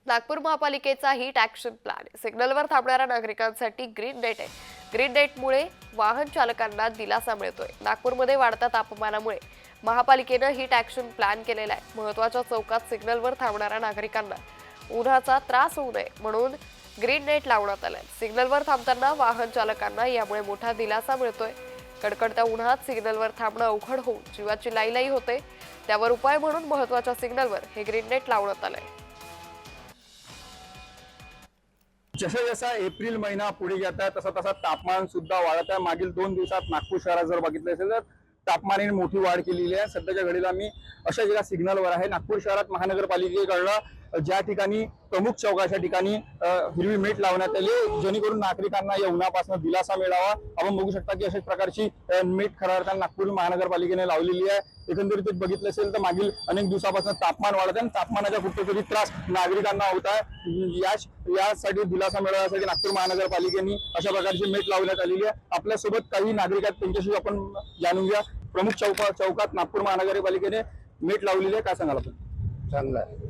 नागपूर महापालिकेचा heat action plan सिग्नलवर थांबणाऱ्या नागरिकांसाठी ग्रीन नेट आहे. ग्रीन नेटमुळे वाहन चालकांना दिलासा मिळतोय. नागपूरमध्ये वाढत्या तापमानामुळे महापालिकेनं हीट ॲक्शन प्लॅन केलेला आहे. महत्त्वाच्या चौकात सिग्नलवर थांबणाऱ्या नागरिकांना उन्हाचा त्रास होऊ नये म्हणून ग्रीन नेट लावण्यात आलाय. सिग्नलवर थांबताना वाहन चालकांना यामुळे मोठा दिलासा मिळतोय. कडकडत्या उन्हात सिग्नलवर थांबणं अवघड होऊन जीवाची लाईलाई होते. त्यावर उपाय म्हणून महत्त्वाच्या सिग्नलवर हे ग्रीन नेट लावण्यात आलंय. जसा जसा एप्रिल महिना पुढे येत आहे तसा तसा तापमान सुद्धा वाढत आहे. मागील 2 दिवसात नागपूर शहरात जर बघितलं असेल तर तापमानाने मोठी वाढ केलेली आहे. सध्याच्या घडीला मी अशा एका सिग्नलवर आहे. नागपूर शहरात महानगरपालिकेकडनं ज्या ठिकाणी प्रमुख चौकाच्या ठिकाणी हिरवी मीठ लावण्यात आली जेणेकरून नागरिकांना या उन्हापासून दिलासा मिळावा. आपण बघू शकता की अशाच प्रकारची मीठ खऱ्या अर्थाने नागपूर महानगरपालिकेने लावलेली आहे. एकंदरीत बघितलं असेल तर मागील अनेक दिवसापासून तापमान वाढत आहे आणि तापमानाचा कुठेतरी त्रास नागरिकांना होत आहे. यासाठी दिलासा मिळवण्यासाठी नागपूर महानगरपालिकेने अशा प्रकारची मीठ लावण्यात आलेली आहे. आपल्यासोबत काही नागरिक आहेत, त्यांच्याशी आपण जाणून घ्या. प्रमुख चौकात नागपूर महानगरपालिकेने मीठ लावलेली आहे, काय सांगाल आपण? चांगला आहे.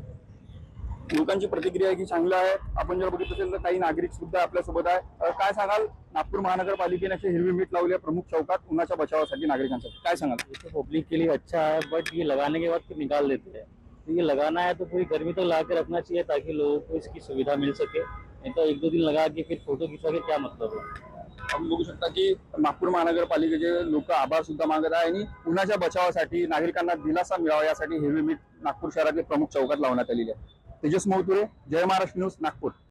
लोकांची प्रतिक्रिया आहे की चांगलं आहे. आपण जर बघितलं असेल तर काही नागरिक सुद्धा आपल्यासोबत आहे. काय सांगाल, नागपूर महानगरपालिकेने अशी हिरवी मीठ लावली आहे प्रमुख चौकात उन्हाच्या बचावासाठी नागरिकांसाठी, काय सांगाल? पब्लिक के लिए अच्छा है, बट ये लगाने के बाद फिर निकाल देते हैं. तो ये लगाना है तो पूरी गर्मी तक लगा के रखना चाहिए ताकि लोगों को इसकी सुविधा मिल सके. नहीं तो 1-2 दिन लगा के फिर फोटो खिंचवा के क्या मतलब है. आपण बघू शकता की नागपूर महानगरपालिकेचे लोक आभार सुद्धा मागत आहे आणि उन्हाच्या बचावासाठी नागरिकांना दिलासा मिळावा यासाठी हिरवी मीठ नागपूर शहरातील प्रमुख चौकात लावण्यात आलेली आहे. तेजस मोहतुरे, जय महाराष्ट्र न्यूज, नागपूर.